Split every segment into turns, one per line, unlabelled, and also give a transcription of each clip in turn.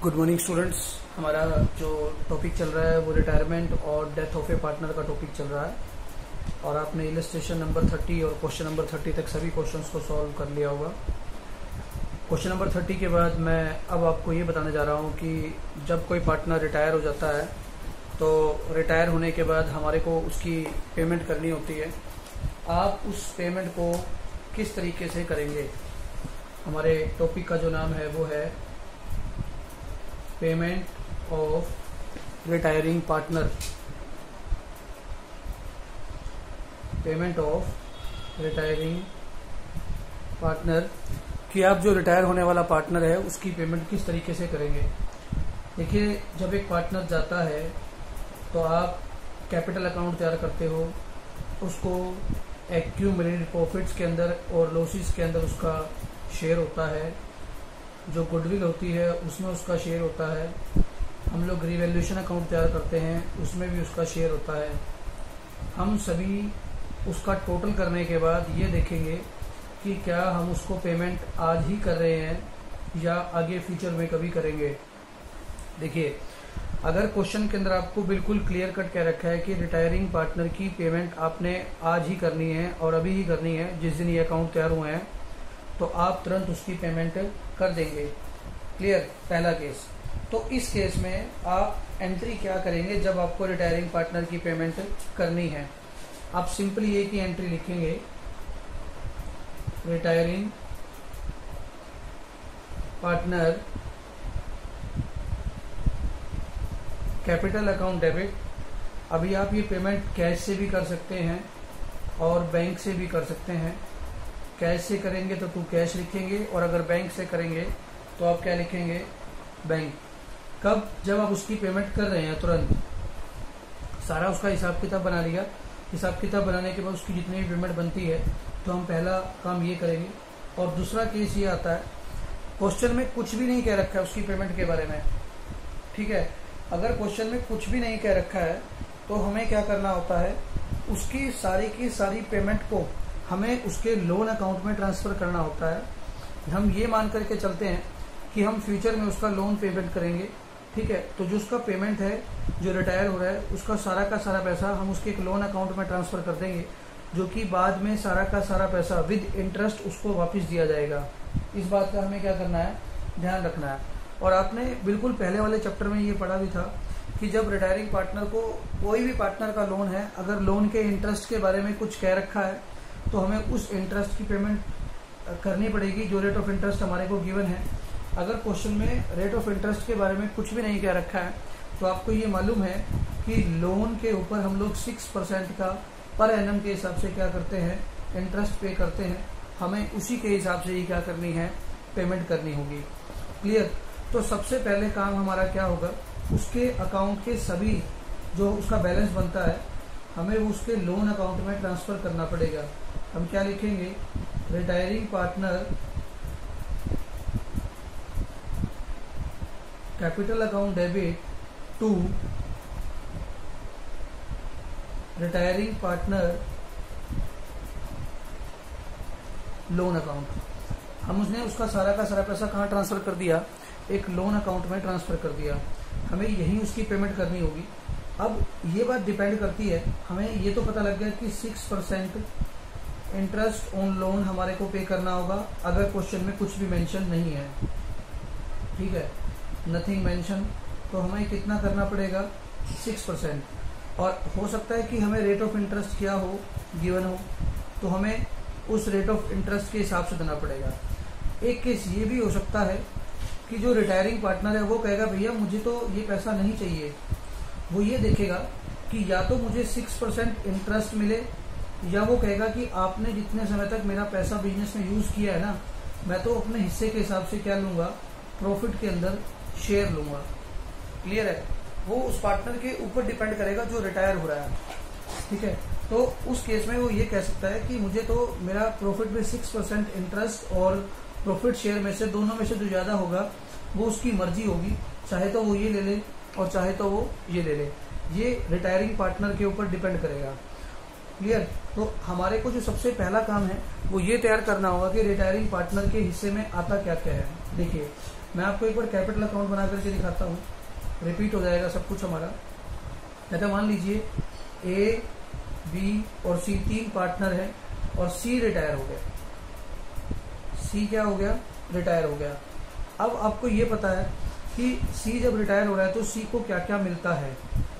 Good morning students. हमारा जो topic चल रहा है वो रिटायरमेंट और डेथ ऑफ ए पार्टनर का टॉपिक चल रहा है और आपने इलस्ट्रेशन नंबर 30 और क्वेश्चन नंबर 30 तक सभी क्वेश्चंस को सॉल्व कर लिया होगा। क्वेश्चन नंबर 30 के बाद मैं अब आपको ये बताने जा रहा हूँ कि जब कोई पार्टनर रिटायर हो जाता है तो रिटायर होने के बाद हमारे को उसकी पेमेंट करनी होती है। आप उस पेमेंट को किस तरीके से करेंगे। हमारे टॉपिक का जो नाम है वो है payment of retiring partner. Payment of retiring partner कि आप जो रिटायर होने वाला पार्टनर है उसकी पेमेंट किस तरीके से करेंगे। देखिए, जब एक पार्टनर जाता है तो आप कैपिटल अकाउंट तैयार करते हो, उसको एक्यूमुलेटेड प्रॉफिट्स के अंदर और लॉसेस के अंदर उसका शेयर होता है, जो गुडविल होती है उसमें उसका शेयर होता है। हम लोग रिवैल्यूएशन अकाउंट तैयार करते हैं, उसमें भी उसका शेयर होता है। हम सभी उसका टोटल करने के बाद ये देखेंगे कि क्या हम उसको पेमेंट आज ही कर रहे हैं या आगे फ्यूचर में कभी करेंगे। देखिए, अगर क्वेश्चन के अंदर आपको बिल्कुल क्लियर कट कह रखा है कि रिटायरिंग पार्टनर की पेमेंट आपने आज ही करनी है और अभी ही करनी है जिस दिन ये अकाउंट तैयार हुए हैं, तो आप तुरंत उसकी पेमेंट कर देंगे। क्लियर, पहला केस। तो इस केस में आप एंट्री क्या करेंगे जब आपको रिटायरिंग पार्टनर की पेमेंट करनी है। आप सिंपली एक ही एंट्री लिखेंगे, retiring partner capital account debit. अभी आप ये पेमेंट कैश से भी कर सकते हैं और बैंक से भी कर सकते हैं। कैश से करेंगे तो टू कैश लिखेंगे और अगर बैंक से करेंगे तो आप क्या लिखेंगे, बैंक। कब, जब आप उसकी पेमेंट कर रहे हैं तुरंत सारा उसका हिसाब किताब बना लिया। हिसाब किताब बनाने के बाद उसकी जितनी भी पेमेंट बनती है तो हम पहला काम ये करेंगे। और दूसरा केस ये आता है, क्वेश्चन में कुछ भी नहीं कह रखा है उसकी पेमेंट के बारे में, ठीक है। अगर क्वेश्चन में कुछ भी नहीं कह रखा है तो हमें क्या करना होता है, उसकी सारी की सारी पेमेंट को हमें उसके लोन अकाउंट में ट्रांसफर करना होता है। हम ये मान करके चलते हैं कि हम फ्यूचर में उसका लोन पेमेंट करेंगे, ठीक है। तो जो उसका पेमेंट है, जो रिटायर हो रहा है, उसका सारा का सारा पैसा हम उसके एक लोन अकाउंट में ट्रांसफर कर देंगे, जो कि बाद में सारा का सारा पैसा विद इंटरेस्ट उसको वापस दिया जाएगा। इस बात का हमें क्या करना है, ध्यान रखना है। और आपने बिल्कुल पहले वाले चैप्टर में ये पढ़ा भी था कि जब रिटायरिंग पार्टनर को, कोई भी पार्टनर का लोन है, अगर लोन के इंटरेस्ट के बारे में कुछ कह रखा है तो हमें उस इंटरेस्ट की पेमेंट करनी पड़ेगी जो रेट ऑफ इंटरेस्ट हमारे को गिवन है। अगर क्वेश्चन में रेट ऑफ इंटरेस्ट के बारे में कुछ भी नहीं कह रखा है तो आपको ये मालूम है कि लोन के ऊपर हम लोग 6% का पर एनम के हिसाब से क्या करते हैं, इंटरेस्ट पे करते हैं। हमें उसी के हिसाब से ही क्या करनी है, पेमेंट करनी होगी। क्लियर। तो सबसे पहले काम हमारा क्या होगा, उसके अकाउंट के सभी जो उसका बैलेंस बनता है हमें उसके लोन अकाउंट में ट्रांसफर करना पड़ेगा। हम क्या लिखेंगे, retiring partner capital account debit to retiring partner loan account. हम उसने उसका सारा का सारा पैसा कहाँ ट्रांसफर कर दिया, एक लोन अकाउंट में ट्रांसफर कर दिया। हमें यही उसकी पेमेंट करनी होगी। अब ये बात डिपेंड करती है, हमें ये तो पता लग गया कि 6% इंटरेस्ट ऑन लोन हमारे को पे करना होगा अगर क्वेश्चन में कुछ भी मेंशन नहीं है, ठीक है, नथिंग मेंशन। तो हमें कितना करना पड़ेगा, 6%। और हो सकता है कि हमें रेट ऑफ इंटरेस्ट क्या हो, गिवन हो, तो हमें उस रेट ऑफ इंटरेस्ट के हिसाब से देना पड़ेगा। एक केस ये भी हो सकता है कि जो रिटायरिंग पार्टनर है वो कहेगा भैया मुझे तो ये पैसा नहीं चाहिए। वो ये देखेगा कि या तो मुझे 6% इंटरेस्ट मिले, या वो कहेगा कि आपने जितने समय तक मेरा पैसा बिजनेस में यूज किया है ना, मैं तो अपने हिस्से के हिसाब से क्या लूंगा, प्रॉफिट के अंदर शेयर लूंगा। क्लियर है। वो उस पार्टनर के ऊपर डिपेंड करेगा जो रिटायर हो रहा है, ठीक है। तो उस केस में वो ये कह सकता है कि मुझे तो मेरा प्रॉफिट में 6% इंटरेस्ट और प्रॉफिट शेयर में से दोनों में से जो ज्यादा होगा वो उसकी मर्जी होगी, चाहे तो वो ये ले ले और चाहे तो वो ये ले ले। ये रिटायरिंग पार्टनर के ऊपर डिपेंड करेगा। क्लियर। तो हमारे को जो सबसे पहला काम है वो ये तैयार करना होगा कि रिटायरिंग पार्टनर के हिस्से में आता क्या क्या है। देखिए, मैं आपको एक बार कैपिटल अकाउंट बना करके दिखाता हूँ, रिपीट हो जाएगा सब कुछ हमारा। जैसे मान लीजिए ए, बी और सी 3 पार्टनर है और सी रिटायर हो गया। सी क्या हो गया? रिटायर हो गया। अब आपको ये पता है कि सी जब रिटायर हो रहा है तो सी को क्या क्या मिलता है।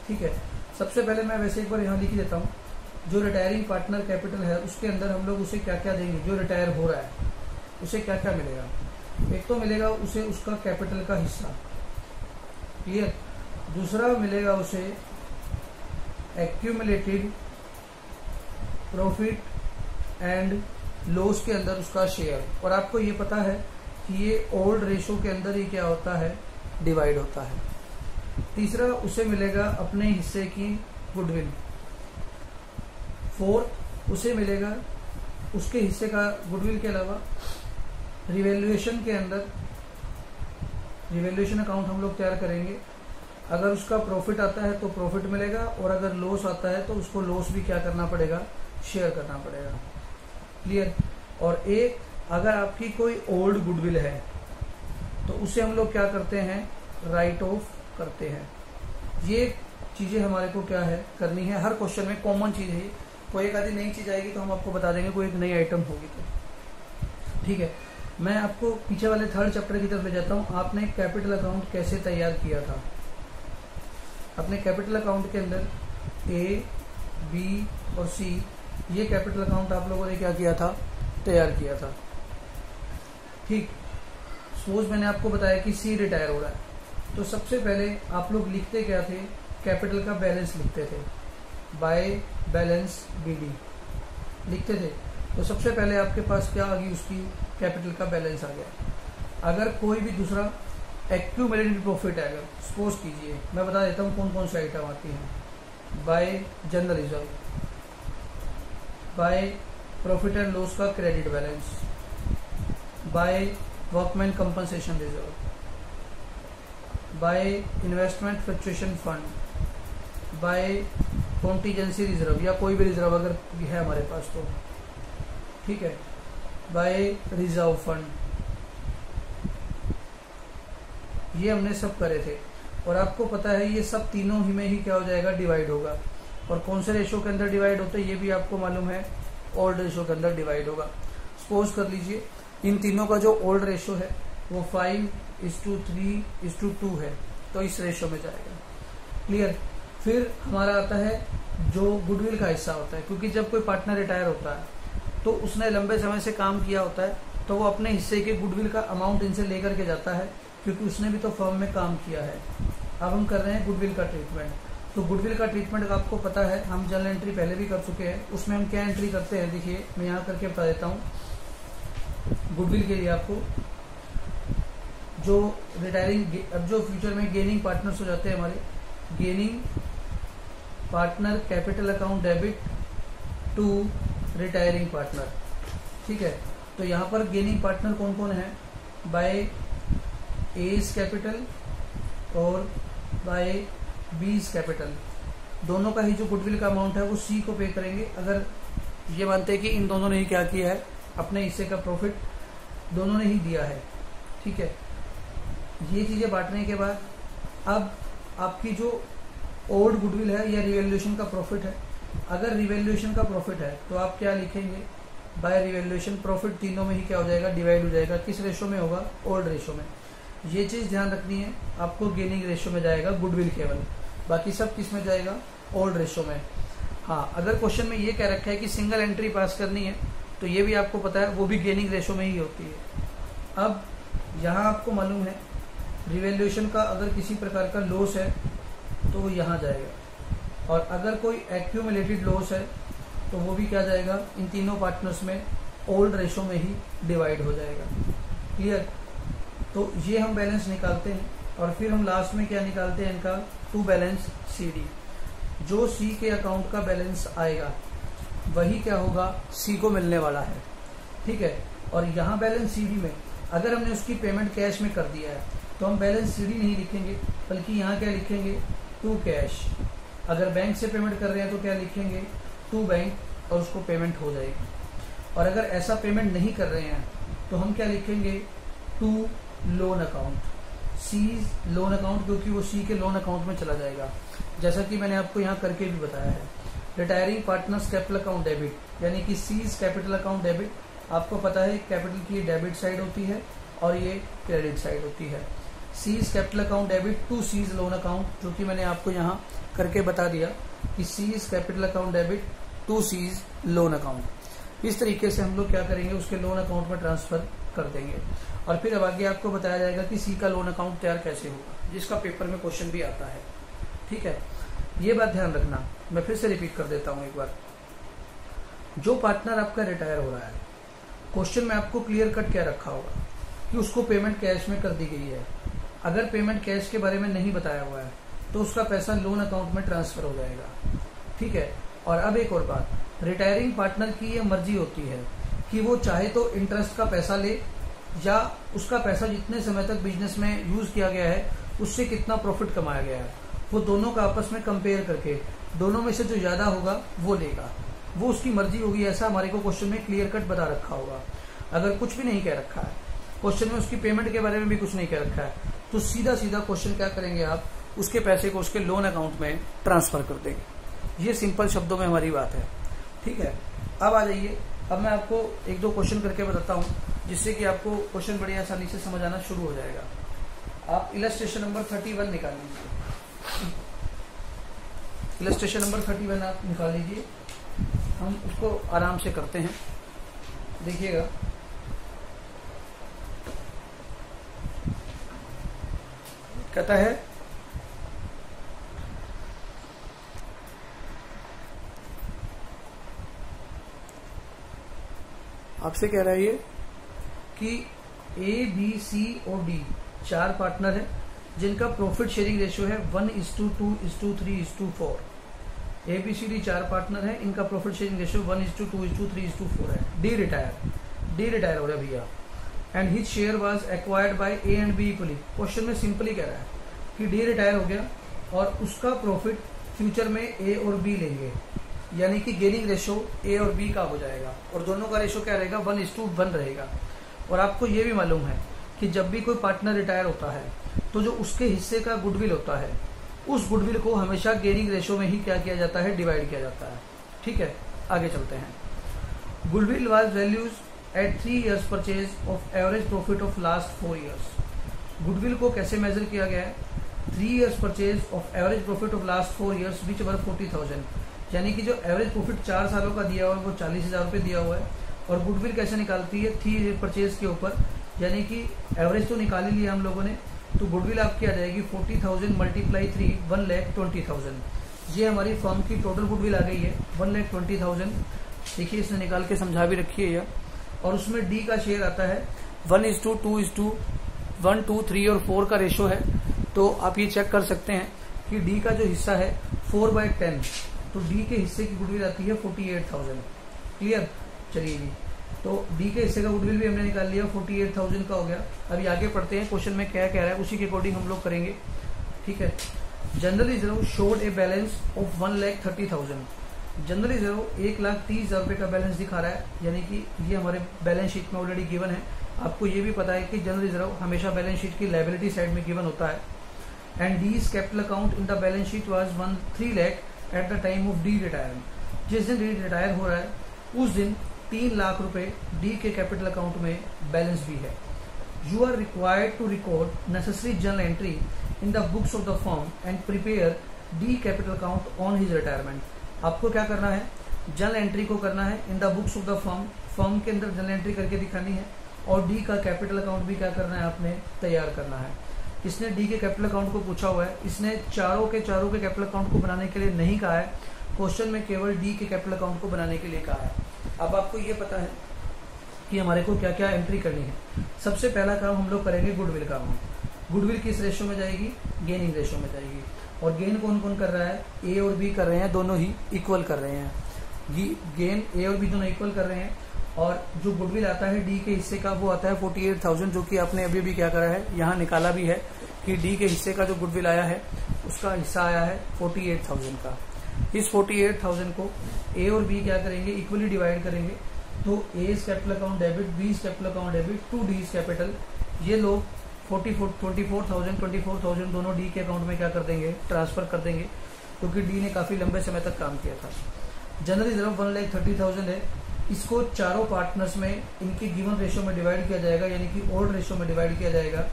ठीक है, सबसे पहले मैं वैसे एक बार यहाँ लिख देता हूँ, जो रिटायरिंग पार्टनर कैपिटल है उसके अंदर हम लोग उसे क्या क्या देंगे। जो रिटायर हो रहा है उसे क्या क्या मिलेगा? एक तो मिलेगा उसे उसका कैपिटल का हिस्सा, क्लियर। दूसरा मिलेगा उसे एक्यूमुलेटेड प्रॉफिट एंड लॉस के अंदर उसका शेयर। और आपको ये पता है कि ये ओल्ड रेशो के अंदर ही क्या होता है? डिवाइड होता है। तीसरा उसे मिलेगा अपने हिस्से की गुडविल। फोर्थ उसे मिलेगा उसके हिस्से का गुडविल के अलावा रिवैल्यूएशन के अंदर, रिवैल्यूएशन अकाउंट हम लोग तैयार करेंगे। अगर उसका प्रॉफिट आता है तो प्रॉफिट मिलेगा और अगर लॉस आता है तो उसको लॉस भी क्या करना पड़ेगा? शेयर करना पड़ेगा, क्लियर। और एक, अगर आपकी कोई ओल्ड गुडविल है तो उसे हम लोग क्या करते हैं? राइट ऑफ करते हैं। ये चीजें हमारे को क्या है? करनी है। हर क्वेश्चन में कॉमन चीज है। कोई एक आधी नई चीज आएगी तो हम आपको बता देंगे, कोई एक नई आइटम होगी तो। ठीक है, मैं आपको पीछे वाले 3rd चैप्टर की तरफ ले जाता हूँ। आपने कैपिटल अकाउंट कैसे तैयार किया था? अपने कैपिटल अकाउंट के अंदर ए, बी और सी, ये कैपिटल अकाउंट आप लोगों ने क्या किया था? तैयार किया था। ठीक, सपोज मैंने आपको बताया कि सी रिटायर हो रहा है, तो सबसे पहले आप लोग लिखते क्या थे? कैपिटल का बैलेंस लिखते थे, बाय बैलेंस बीडी लिखते थे। तो सबसे पहले आपके पास क्या आ गई? उसकी कैपिटल का बैलेंस आ गया। अगर कोई भी दूसरा एक्यूमुलेटेड प्रॉफिट है, अगर सपोज कीजिए, मैं बता देता हूँ कौन कौन सी आइटम आती हैं। By general reserve, by profit and loss का credit balance, by workman compensation reserve, by investment fluctuation fund, by contingency reserve या कोई भी रिजर्व अगर है हमारे पास तो, ठीक है, बाय रिजर्व फंड। ये हमने सब करे थे और आपको पता है ये सब तीनों ही में ही क्या हो जाएगा? डिवाइड होगा। और कौन से रेशो के अंदर डिवाइड होते हैं ये भी आपको मालूम है, ओल्ड रेशो के अंदर डिवाइड होगा। सपोज कर लीजिए इन तीनों का जो ओल्ड रेशो है वो 5:3:2 है, तो इस रेशो में जाएगा, क्लियर। फिर हमारा आता है जो गुडविल का हिस्सा होता है, क्योंकि जब कोई पार्टनर रिटायर होता है तो उसने लंबे समय से काम किया होता है, तो वो अपने हिस्से के गुडविल का अमाउंट इनसे लेकर के जाता है, क्योंकि उसने भी तो फर्म में काम किया है। अब हम कर रहे हैं गुडविल का ट्रीटमेंट। तो गुडविल का ट्रीटमेंट आपको पता है, हम जर्नल एंट्री पहले भी कर चुके हैं। उसमें हम क्या एंट्री करते हैं? देखिए मैं यहाँ करके बता देता हूँ। गुडविल के लिए आपको जो रिटायरिंग, अब जो फ्यूचर में गेनिंग पार्टनर्स हो जाते हैं हमारे, gaining partner capital account debit to retiring partner, ठीक है। तो यहाँ पर गेनिंग पार्टनर कौन कौन है? बाय एज कैपिटल और बाय बीज कैपिटल, दोनों का ही जो गुडविल का अमाउंट है वो सी को पे करेंगे। अगर ये मानते हैं कि इन दोनों ने ही क्या किया है? अपने हिस्से का प्रॉफिट दोनों ने ही दिया है, ठीक है। ये चीजें बांटने के बाद अब आपकी जो ओल्ड गुडविल है या रिवैल्यूएशन का प्रॉफिट है, अगर रिवैल्यूएशन का प्रॉफिट है तो आप क्या लिखेंगे? बाय रिवैल्यूएशन प्रॉफिट, तीनों में ही क्या हो जाएगा? डिवाइड हो जाएगा। किस रेशो में होगा? ओल्ड रेशो में। ये चीज ध्यान रखनी है आपको, गेनिंग रेशो में जाएगा गुडविल केवल, बाकी सब किस में जाएगा? ओल्ड रेशो में। हाँ, अगर क्वेश्चन में ये कह रखा है कि सिंगल एंट्री पास करनी है तो ये भी आपको पता है वो भी गेनिंग रेशो में ही होती है। अब यहाँ आपको मालूम है रिवैल्यूएशन का अगर किसी प्रकार का लॉस है तो वो यहाँ जाएगा, और अगर कोई एक्यूमुलेटेड लॉस है तो वो भी क्या जाएगा? इन तीनों पार्टनर्स में ओल्ड रेशो में ही डिवाइड हो जाएगा, क्लियर। तो ये हम बैलेंस निकालते हैं और फिर हम लास्ट में क्या निकालते हैं? इनका टू बैलेंस CD। जो सी के अकाउंट का बैलेंस आएगा वही क्या होगा? सी को मिलने वाला है, ठीक है। और यहाँ बैलेंस CD में अगर हमने उसकी पेमेंट कैश में कर दिया है तो हम बैलेंस CD नहीं लिखेंगे, बल्कि यहाँ क्या लिखेंगे? To cash. अगर बैंक से पेमेंट कर रहे हैं तो क्या लिखेंगे? टू बैंक, और उसको पेमेंट हो जाएगी। और अगर ऐसा पेमेंट नहीं कर रहे हैं तो हम क्या लिखेंगे? To loan account, C's loan account, क्योंकि वो सी के लोन अकाउंट में चला जाएगा, जैसा कि मैंने आपको यहाँ करके भी बताया है। Retiring partners capital account debit, यानी कि सीज कैपिटल अकाउंट डेबिट। आपको पता है कैपिटल की डेबिट साइड होती है और ये क्रेडिट साइड होती है। C's capital account debit to C's loan account, जो कि मैंने आपको यहाँ करके बता दिया कि C's capital account debit to C's loan account. इस तरीके से हम लोग क्या करेंगे, उसके लोन अकाउंट में ट्रांसफर कर देंगे। और फिर अब आगे आपको बताया जाएगा कि सी का लोन अकाउंट तैयार कैसे होगा, जिसका पेपर में क्वेश्चन भी आता है। ठीक है, ये बात ध्यान रखना। मैं फिर से रिपीट कर देता हूं एक बार। जो पार्टनर आपका रिटायर हो रहा है, क्वेश्चन में आपको क्लियर कट क्या रखा होगा कि उसको पेमेंट कैश में कर दी गई है। अगर पेमेंट कैश के बारे में नहीं बताया हुआ है तो उसका पैसा लोन अकाउंट में ट्रांसफर हो जाएगा। ठीक है, और अब एक और बात, रिटायरिंग पार्टनर की यह मर्जी होती है कि वो चाहे तो इंटरेस्ट का पैसा ले, या उसका पैसा जितने समय तक बिजनेस में यूज किया गया है उससे कितना प्रॉफिट कमाया गया है, वो दोनों का आपस में कंपेयर करके दोनों में से जो ज्यादा होगा वो लेगा। वो उसकी मर्जी होगी, ऐसा हमारे को क्वेश्चन में क्लियर कट बता रखा होगा। अगर कुछ भी नहीं कह रखा है क्वेश्चन में, उसकी पेमेंट के बारे में भी कुछ नहीं कह रखा है, तो सीधा सीधा क्वेश्चन क्या करेंगे आप, उसके पैसे को उसके लोन अकाउंट में ट्रांसफर कर देंगे। ये सिंपल शब्दों में हमारी बात है। ठीक है, अब आ जाइए, अब मैं आपको एक दो क्वेश्चन करके बताता हूँ, जिससे कि आपको क्वेश्चन बड़ी आसानी से समझ आना शुरू हो जाएगा। आप इलस्ट्रेशन नंबर 31 निकाल लीजिए। इलस्ट्रेशन नंबर 31 आप निकाल लीजिए, हम उसको आराम से करते हैं, देखिएगा। कहता है आपसे कह रहा है ये कि ए बी सी और डी 4 पार्टनर है जिनका प्रॉफिट शेयरिंग रेशियो है 1:2:3:4। A B C D 4 partner है, इनका प्रॉफिट शेयरिंग रेशियो 1:2:3:4 है। डी रिटायर हो रहा है भैया, and his share was acquired by A and be equally. Question में सिंपली कह रहा है कि डी रिटायर हो गया और उसका प्रॉफिट फ्यूचर में ए और बी लेंगे, यानी कि गेनिंग रेशियो ए और बी का हो जाएगा, और दोनों का रेशियो क्या रहेगा, 1:1 रहेगा। और आपको ये भी मालूम है कि जब भी कोई पार्टनर रिटायर होता है तो जो उसके हिस्से का गुडविल होता है, उस गुडविल को हमेशा गेनिंग रेशियो में ही क्या किया जाता है, डिवाइड किया जाता है। ठीक है, आगे चलते हैं। Goodwill was valued at 3 years purchase of average profit of last 4 years। Goodwill को कैसे मेजर किया गया है, 3 years purchase of average profit of last 4 years which were 40,000, यानी कि जो एवरेज प्रॉफिट 4 सालों का दिया हुआ है वो 40,000 रुपये दिया हुआ है। और गुडविल कैसे निकालती है, 3 year परचेज के ऊपर, यानी कि एवरेज तो निकाल ही लिया हम लोगों ने, तो गुडविल आपकी आ जाएगी 40,000 मल्टीप्लाई 3, 1,20,000। ये हमारी फर्म की टोटल गुडविल आ गई है 1,20,000। देखिए इसने निकाल के समझा भी रखी है यह। और उसमें डी का शेयर आता है 1:2:1, 2, 3 और 4 का रेशो है। तो आप ये चेक कर सकते हैं कि डी का जो हिस्सा है 4/10, तो डी के हिस्से की गुडविल आती है 48,000। क्लियर, चलिए जी, तो डी के हिस्से का गुडविल भी हमने निकाल लिया, 48,000 का हो गया। अभी आगे पढ़ते हैं क्वेश्चन में क्या कह रहा है, उसी के अकॉर्डिंग हम लोग करेंगे। ठीक है, general reserve showed a balance of 1,30,000। General reserve 1,30,000 रुपए का बैलेंस दिखा रहा है, यानी कि ये हमारे बैलेंस शीट में ऑलरेडी गिवन है। आपको ये भी पता है कि जनरल रिजर्व हमेशा बैलेंस शीट की लायबिलिटी साइड में गिवन होता है। And Ds capital account in the balance sheet was 3 lakh at the time of D retirement. जिस दिन डी रिटायर हो रहा है उस दिन 3 लाख रुपए डी के कैपिटल अकाउंट में बैलेंस भी है। You are required to record necessary journal entry in the books of the firm and prepare the capital account on his retirement. आपको क्या करना है, जर्नल एंट्री को करना है in the books of the firm, firm के अंदर journal entry करके दिखानी है, और डी का कैपिटल अकाउंट भी क्या करना है, आपने तैयार करना है। इसने डी के कैपिटल अकाउंट को पूछा हुआ है, इसने चारों के कैपिटल अकाउंट को बनाने के लिए नहीं कहा है, क्वेश्चन में केवल डी के कैपिटल अकाउंट को बनाने के लिए कहा है। अब आपको ये पता है कि हमारे को क्या क्या एंट्री करनी है। सबसे पहला काम हम लोग करेंगे गुडविल का। गुडविल किस रेशो में जाएगी, गेनिंग रेशो में जाएगी। और गेन कौन कौन कर रहा है, ए और बी कर रहे हैं, दोनों ही इक्वल कर रहे हैं। गेन ए और बी दोनों इक्वल कर रहे हैं। और जो गुडविल आता है डी के हिस्से का वो आता है 48,000, जो कि आपने अभी भी क्या करा है, यहाँ निकाला भी है कि डी के हिस्से का जो गुडविल आया है उसका हिस्सा आया है 48,000 का। इस 48,000 को ए और बी क्या करेंगे, इक्वली डिवाइड करेंगे। तो A capital account debit, B capital account debit to D capital, ये लोग 24,000 दोनों डी के अकाउंट में क्या कर देंगे, ट्रांसफर कर देंगे, क्योंकि डी ने काफी लंबे समय तक काम किया था। जनरल रिजर्व 1,30,000 है, इसको चारों पार्टनर्स में इनके गिवन रेशियो में डिवाइड किया जाएगा, यानी कि ओल्ड रेशियो में डिवाइड किया जाएगा।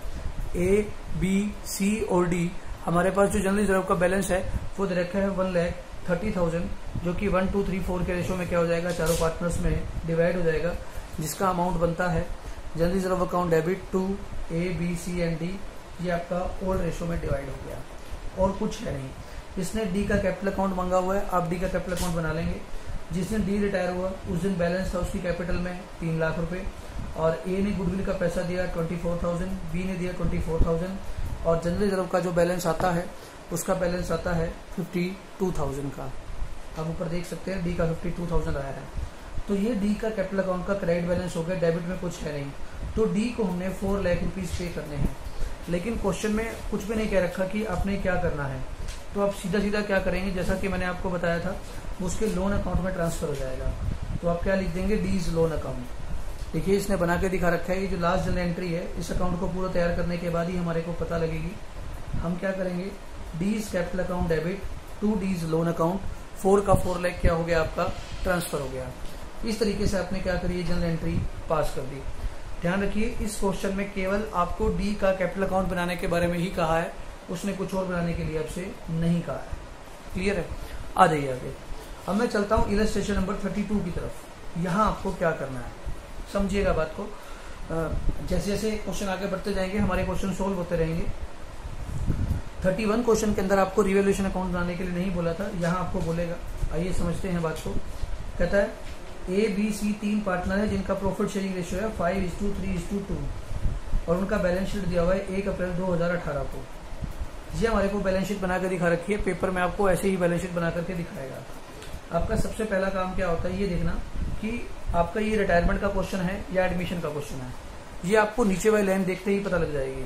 ए, बी, सी और डी, हमारे पास जो जनरल रिजर्व का बैलेंस है वो दे रखा है 1,30,000, जो कि 1, 2, 3, 4 के रेशियो में क्या हो जाएगा, चारों पार्टनर्स में डिवाइड हो जाएगा, जिसका अमाउंट बनता है general reserve account debit to A, B, C and D. ये आपका ओल्ड रेशियो में डिवाइड हो गया और कुछ है नहीं। जिसने डी का कैपिटल अकाउंट मांगा हुआ है, आप डी का कैपिटल अकाउंट बना लेंगे। जिस दिन डी रिटायर हुआ उस दिन बैलेंस था उसकी कैपिटल में 3 लाख रुपए, और ए ने गुडविल का पैसा दिया 24,000, बी ने दिया 24,000, और जनरल रिजर्व का जो बैलेंस आता है उसका बैलेंस आता है 52,000 का। आप ऊपर देख सकते हैं डी का 52,000 आया है। तो ये डी का कैपिटल अकाउंट का क्रेडिट बैलेंस हो गया, डेबिट में कुछ है नहीं। तो डी को हमने 4 लाख रुपीज पे करने हैं, लेकिन क्वेश्चन में कुछ भी नहीं कह रखा कि आपने क्या करना है। तो आप सीधा सीधा क्या करेंगे, जैसा कि मैंने आपको बताया था, उसके लोन अकाउंट में ट्रांसफर हो जाएगा। तो आप क्या लिख देंगे, डीज लोन अकाउंट। देखिए इसने बना के दिखा रखा है, ये जो लास्ट जनरल एंट्री है, इस अकाउंट को पूरा तैयार करने के बाद ही हमारे को पता लगेगी। हम क्या करेंगे, D's capital account debit to D's loan account, 4 का 4 लाख क्या हो गया, आपका ट्रांसफर हो गया। इस तरीके से आपने क्या करी, जनरल एंट्री पास कर दी। ध्यान रखिए इस क्वेश्चन में केवल आपको डी का कैपिटल अकाउंट बनाने के बारे में ही कहा है, उसने कुछ और बनाने के लिए आपसे नहीं कहा है। क्लियर है, आ जाइए आगे। अब मैं चलता हूं इलस्ट्रेशन नंबर 32 की तरफ। यहाँ आपको क्या करना है, समझिएगा बात को। जैसे जैसे क्वेश्चन आगे बढ़ते जाएंगे हमारे क्वेश्चन सोल्व होते रहेंगे। 31 क्वेश्चन के अंदर आपको रिवैल्यूएशन अकाउंट बनाने के लिए नहीं बोला था, यहाँ आपको बोलेगा। आइए समझते हैं बात को। कहता है ए, बी, सी 3 पार्टनर है जिनका प्रॉफिट शेयरिंग रेशियो है 5:3:2 और उनका बैलेंस शीट दिया हुआ है 1 अप्रैल 2018 को। ये हमारे को बैलेंस शीट बना के दिखा रखी है, पेपर में आपको ऐसे ही बैलेंस शीट बना करके दिखाएगा। आपका सबसे पहला काम क्या होता है, ये देखना कि आपका ये रिटायरमेंट का क्वेश्चन है या एडमिशन का क्वेश्चन है। ये आपको नीचे वाली लाइन देखते ही पता लग जाएगी।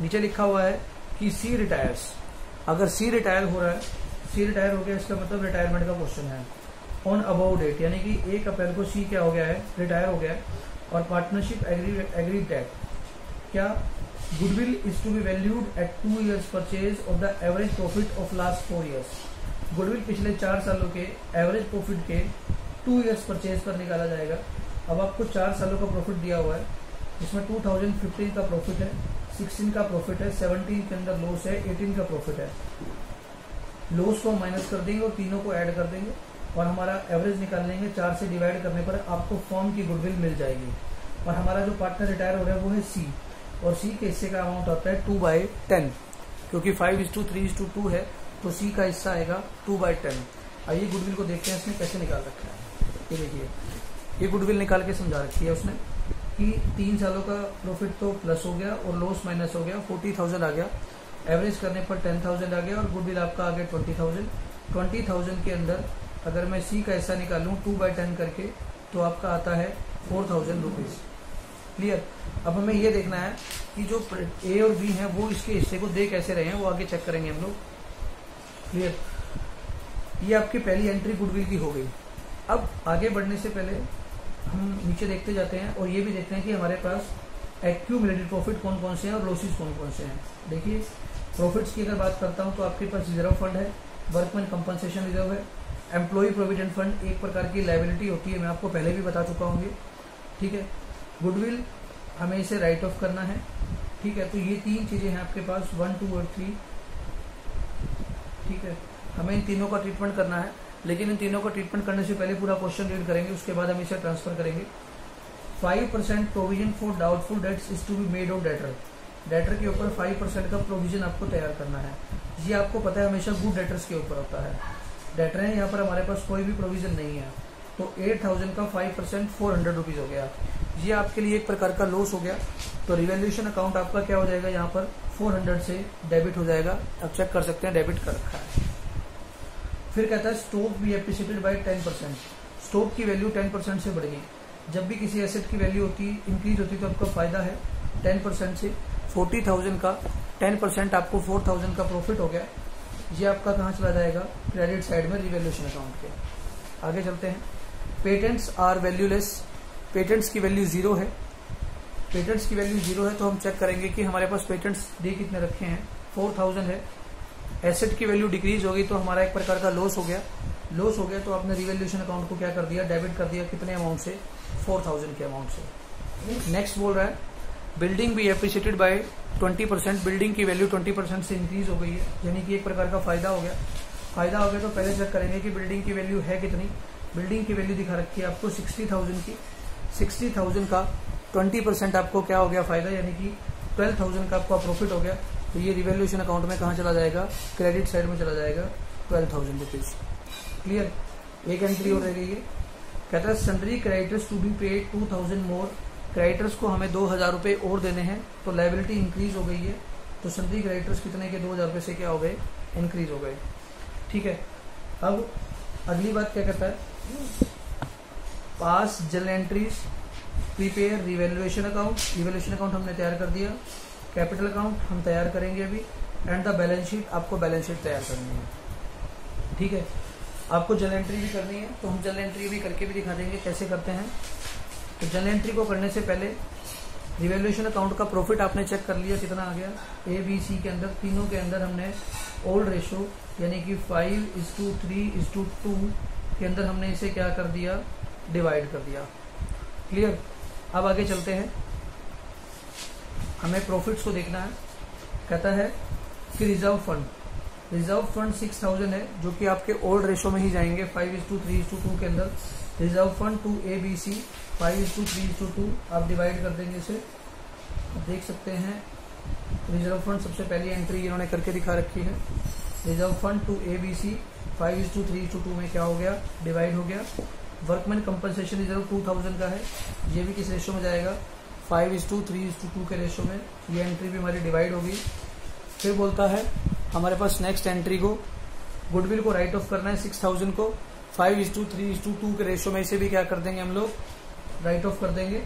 नीचे लिखा हुआ है कि सी रिटायर्स। अगर सी रिटायर हो रहा है, सी रिटायर हो गया, इसका मतलब रिटायरमेंट का क्वेश्चन है। ऑन अबाउट डेट, यानी कि 1 अप्रैल को सी क्या हो गया है, रिटायर हो गया है। और पार्टनरशिप एग्रीड डेट क्या, goodwill is to be valued at 2 years purchase of the average profit of last 4 years। Goodwill पिछले 4 सालों के एवरेज प्रॉफिट के 2 years परचेज पर निकाला जाएगा। अब आपको 4 सालों का प्रॉफिट दिया हुआ है, जिसमें 2015 का प्रॉफिट है, 16 का प्रॉफिट है, 17 के अंदर लॉस है, 18 का प्रॉफिट है। लॉस को माइनस कर देंगे और तीनों को ऐड कर देंगे और हमारा एवरेज निकाल लेंगे। 4 से डिवाइड करने पर आपको फर्म की गुडविल मिल जाएगी। और हमारा जो पार्टनर रिटायर हो रहा है वो है सी, और सी के हिस्से का अमाउंट होता है 2/10, क्योंकि 5:3:2 है, तो सी का हिस्सा आएगा 2/10। आइए गुडविल को देखते हैं इसने कैसे निकाल रखा है। ये देखिए, ये गुडविल निकाल के समझा रखी है उसने कि 3 सालों का प्रॉफिट तो प्लस हो गया और लॉस माइनस हो गया, 40,000 आ गया। एवरेज करने पर 10,000 आ गया और गुडविल आपका आ गया 20,000। 20,000 के अंदर अगर मैं सी का हिस्सा निकालूं 2/10 करके, तो आपका आता है 4,000 रुपीज। क्लियर। अब हमें ये देखना है कि जो ए और बी हैं वो इसके हिस्से को दे कैसे रहे हैं, वो आगे चेक करेंगे हम लोग। क्लियर। ये आपकी पहली एंट्री गुडविल की हो गई। अब आगे बढ़ने से पहले हम नीचे देखते जाते हैं और ये भी देखते हैं कि हमारे पास एक्यूमुलेटेड प्रॉफिट कौन कौन से हैं और लॉसेस कौन कौन से हैं। देखिए प्रॉफिट्स की अगर बात करता हूं तो आपके पास रिजर्व फंड है, वर्कमैन कंपनसेशन रिजर्व है, एम्प्लॉय प्रोविडेंट फंड एक प्रकार की लायबिलिटी होती है, मैं आपको पहले भी बता चुका हूँ। ठीक है। गुडविल हमें इसे राइट ऑफ करना है। ठीक है। तो ये 3 चीजें हैं आपके पास, 1, 2 और 3। ठीक है। हमें इन तीनों का ट्रीटमेंट करना है, लेकिन इन तीनों का ट्रीटमेंट करने से पहले पूरा क्वेश्चन रीड करेंगे, उसके बाद हम इसे ट्रांसफर करेंगे। 5% provision for doubtful debts is to be made of debtor. Debtor के ऊपर 5% का प्रोविजन आपको तैयार करना है। ये आपको पता है हमेशा गुड डेटर्स के ऊपर होता है। डेटर है, यहाँ पर हमारे पास कोई भी प्रोविजन नहीं है, तो 8,000 का 5% 400 रुपीज हो गया। ये आपके लिए एक प्रकार का लॉस हो गया। तो रिवैल्यूएशन अकाउंट आपका क्या हो जाएगा, यहाँ पर 400 से डेबिट हो जाएगा। अब चेक कर सकते हैं डेबिट कर रखा है। फिर कहता है stock be appreciated by 10%। Stock की वैल्यू 10% से बढ़ गई। जब भी किसी एसेट की वैल्यू होती इंक्रीज होती तो आपका फायदा है। 10% से 40,000 का 10% आपको 4,000 का प्रॉफिट हो गया। ये आपका कहाँ चला जाएगा, क्रेडिट साइड में रिवैल्यूएशन अकाउंट के। आगे चलते हैं। Patents are valueless. पेटेंट्स की वैल्यू 0 है। पेटेंट्स की वैल्यू 0 है तो हम चेक करेंगे कि हमारे पास पेटेंट्स डे कितने रखे हैं, 4000 है। एसेट की वैल्यू डिक्रीज हो गई तो हमारा एक प्रकार का लॉस हो गया। लॉस हो गया तो आपने रिवैल्यूएशन अकाउंट को क्या कर दिया, डेबिट कर दिया। कितने अमाउंट से, 4000 के अमाउंट से। नेक्स्ट बोल रहा है बिल्डिंग भी एप्रिशिएटेड बाय 20%। बिल्डिंग की वैल्यू 20% से इंक्रीज हो गई है, यानी कि एक प्रकार का फायदा हो गया। फायदा हो गया तो पहले चेक करेंगे कि बिल्डिंग की वैल्यू है कितनी। बिल्डिंग की वैल्यू दिखा रखी है आपको 60,000 की। 60,000 का 20% आपको क्या हो गया फायदा, यानी कि 12,000 का आपका प्रॉफिट हो गया। तो ये रिवैल्यूएशन अकाउंट में कहाँ चला जाएगा, क्रेडिट साइड में चला जाएगा 12,000 रुपीज। क्लियर। एक एंट्री और रह गई है। कहता है sundry creditors to be paid 2,000 more. Creditors को हमें 2,000 रुपए और देने हैं, तो लायबिलिटी इंक्रीज हो गई है। तो सन्ड्री क्रेडिटर्स कितने के 2,000 रुपए से क्या हो गए, इंक्रीज हो गए। ठीक है। अब अगली बात क्या कहता है, पास journal entries, prepare revaluation account. Revaluation account हमने तैयार कर दिया। कैपिटल अकाउंट हम तैयार करेंगे अभी। एंड द बैलेंस शीट, आपको बैलेंस शीट तैयार करनी है। ठीक है। आपको जर्नल एंट्री भी करनी है, तो हम जर्नल एंट्री भी करके भी दिखा देंगे कैसे करते हैं। तो जर्नल एंट्री को करने से पहले रिवैल्यूएशन अकाउंट का प्रॉफिट आपने चेक कर लिया कितना आ गया। ए बी सी के अंदर, तीनों के अंदर हमने ओल्ड रेशो यानी कि 5:3:2 के अंदर हमने इसे क्या कर दिया, डिवाइड कर दिया। क्लियर। अब आगे चलते हैं, हमें प्रॉफिट्स को देखना है। कहता है कि रिजर्व फंड, रिजर्व फंड 6000 है, जो कि आपके ओल्ड रेशो में ही जाएंगे 5:3:2 के अंदर। Reserve fund to A B C 5:3:2 आप डिवाइड कर देंगे इसे। देख सकते हैं रिजर्व फंड सबसे पहली एंट्री इन्होंने करके दिखा रखी है। Reserve fund to A B C 5:3:2 में क्या हो गया, डिवाइड हो गया। वर्कमैन कंपनसेशन रिजर्व 2000 का है, ये भी किस रेशो में जाएगा, 5:3:2 के रेशो में। ये एंट्री भी हमारी डिवाइड होगी। फिर बोलता है हमारे पास नेक्स्ट एंट्री को गुडविल को राइट ऑफ करना है 6000 को 5:3:2 के रेशो में। इसे भी क्या कर देंगे हम लोग, राइट ऑफ कर देंगे।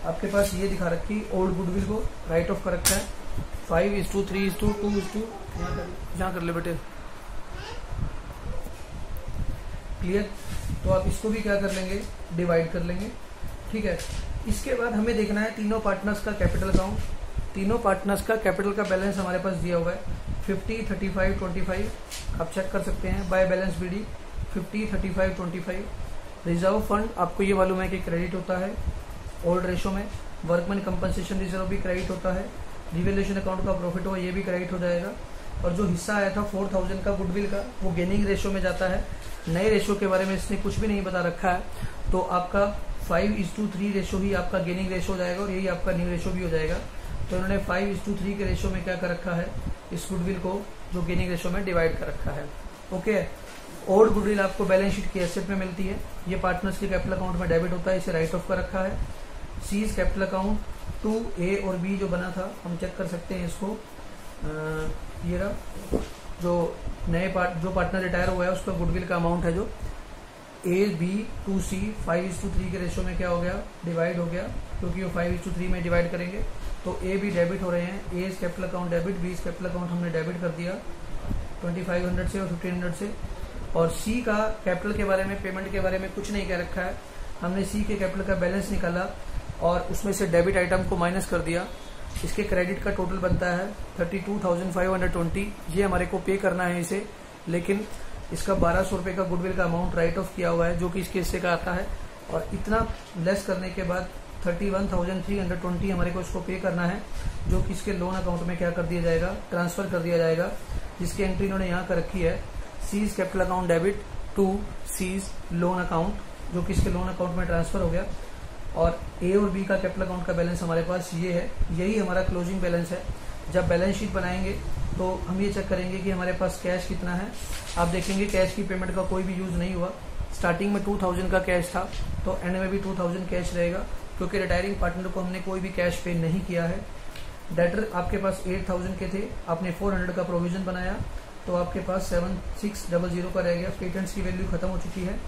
आपके पास ये दिखा रखी ओल्ड गुडविल को राइट ऑफ कर रखा है 5:3:2 यहाँ कर ले बेटे। क्लियर। तो आप इसको भी क्या कर लेंगे, डिवाइड कर लेंगे। ठीक है। इसके बाद हमें देखना है तीनों पार्टनर्स का कैपिटल अकाउंट। तीनों पार्टनर्स का कैपिटल का बैलेंस हमारे पास दिया हुआ है 50, 35, 25। आप चेक कर सकते हैं by balance BD 50, 35, 25। Reserve fund आपको ये मालूम है कि क्रेडिट होता है ओल्ड रेशो में। वर्कमैन कंपनसेशन रिजर्व भी क्रेडिट होता है। रिवैल्यूएशन अकाउंट का प्रॉफिट हो ये भी क्रेडिट हो जाएगा। और जो हिस्सा आया था 4000 का गुडविल का, वो गेनिंग रेशो में जाता है। नए रेशो के बारे में इसने कुछ भी नहीं बता रखा है, तो आपका 5:3 रेशो ही आपका गेनिंग रेशो हो जाएगा और यही आपका न्यू रेशो भी हो जाएगा। तो इन्होंने 5:3 के रेशो में क्या कर रखा है, इस गुडविल को जो गेनिंग रेशो में डिवाइड कर रखा है। ओके। ओल्ड गुडविल आपको बैलेंस शीट की एसेट में मिलती है, ये पार्टनर्स के कैपिटल अकाउंट में डेबिट होता है, इसे राइट ऑफ कर रखा है। सीज कैपिटल अकाउंट टू ए और बी जो बना था, हम चेक कर सकते हैं इसको। ये रहा जो नए जो पार्टनर रिटायर हुआ है उसका गुडविल का अमाउंट है, जो ए बी टू सी 5:3 के रेशो में क्या हो गया, डिवाइड हो गया, क्योंकि वो 5:3 में डिवाइड करेंगे। तो ए बी डेबिट हो रहे हैं, A capital account debit, B capital account हमने डेबिट कर दिया 2500 से और 1500 से। और सी का कैपिटल के बारे में, पेमेंट के बारे में कुछ नहीं कह रखा है। हमने सी के कैपिटल का बैलेंस निकाला और उसमें से डेबिट आइटम को माइनस कर दिया। इसके क्रेडिट का टोटल बनता है 32,520। ये हमारे को पे करना है इसे, लेकिन इसका 1200 रुपये का गुडविल का अमाउंट राइट ऑफ किया हुआ है, जो कि इसके हिस्से का आता है। और इतना लेस करने के बाद 31,320 हमारे को इसको पे करना है, जो कि इसके लोन अकाउंट में क्या कर दिया जाएगा, ट्रांसफर कर दिया जाएगा। जिसकी एंट्री इन्होंने यहाँ कर रखी है, C's capital account debit to C's loan account, जो कि इसके लोन अकाउंट में ट्रांसफर हो गया। और ए और बी का कैपिटल अकाउंट का बैलेंस हमारे पास ये है, यही हमारा क्लोजिंग बैलेंस है। जब बैलेंस शीट बनाएंगे तो हम ये चेक करेंगे कि हमारे पास कैश कितना है। आप देखेंगे कैश की पेमेंट का कोई भी यूज नहीं हुआ। स्टार्टिंग में 2000 का कैश था, तो एंड में भी 2000 कैश रहेगा, क्योंकि रिटायरिंग पार्टनर को हमने कोई भी कैश पे नहीं किया है। डेटर आपके पास 8000 के थे, आपने 400 का प्रोविजन बनाया, तो आपके पास 7600 का रह गया। पेटेंट्स की वैल्यू खत्म हो चुकी है।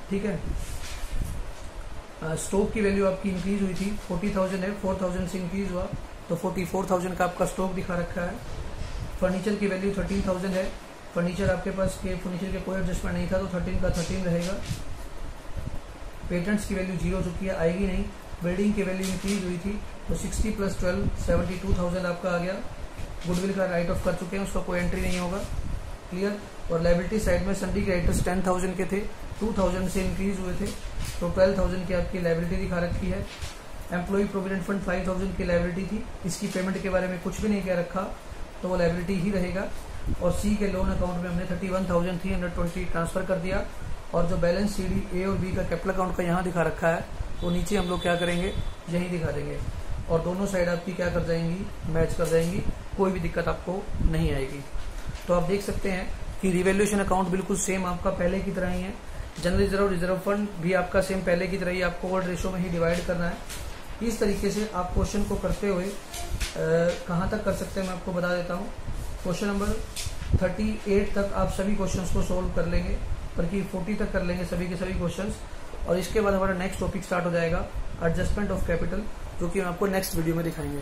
ठीक है। स्टॉक की वैल्यू आपकी इंक्रीज हुई थी, 40,000 है, 4000 से इंक्रीज हुआ, तो 44,000 का आपका स्टॉक दिखा रखा है। फर्नीचर की वैल्यू 13,000 है। फर्नीचर आपके पास फर्नीचर के कोई एडजस्टमेंट नहीं था, तो 13 का 13 रहेगा। पेटेंट्स की वैल्यू 0 हो चुकी है, आएगी नहीं। बिल्डिंग की वैल्यू इंक्रीज हुई थी, तो 60 + 12 72,000 आपका आ गया। गुडविल का राइट ऑफ कर चुके हैं, उसका कोई एंट्री नहीं होगा। क्लियर। और लाइबिलिटी साइड में सन्डी क्रेडिटर्स 10,000 के थे, 2,000 से इंक्रीज हुए थे, तो 12,000 की आपकी लाइबिलिटी दिखा रखी है। एम्प्लॉय प्रोविडेंट फंड 5,000 की लाइबिलिटी थी, इसकी पेमेंट के बारे में कुछ भी नहीं कह रखा, तो वो लाइबिलिटी ही रहेगा। और सी के लोन अकाउंट में हमने 31,320 ट्रांसफर कर दिया, और जो बैलेंस CD A और B का कैपिटल अकाउंट का यहाँ दिखा रखा है, तो नीचे हम लोग क्या करेंगे, यही दिखा देंगे, और दोनों साइड आपकी क्या कर जाएंगी, मैच कर जाएंगी, कोई भी दिक्कत आपको नहीं आएगी। तो आप देख सकते हैं कि रिवैल्यूएशन अकाउंट बिल्कुल सेम आपका पहले की तरह ही है। जनरल रिजर्व फंड भी आपका सेम पहले की तरह ही, आपको ओल्ड रेशो में ही डिवाइड करना है। इस तरीके से आप क्वेश्चन को करते हुए कहाँ तक कर सकते हैं मैं आपको बता देता हूँ। क्वेश्चन नंबर 38 तक आप सभी क्वेश्चंस को सोल्व कर लेंगे, बल्कि 40 तक कर लेंगे सभी के सभी क्वेश्चंस, और इसके बाद हमारा नेक्स्ट टॉपिक स्टार्ट हो जाएगा एडजस्टमेंट ऑफ कैपिटल, जो कि हम आपको नेक्स्ट वीडियो में दिखाएंगे।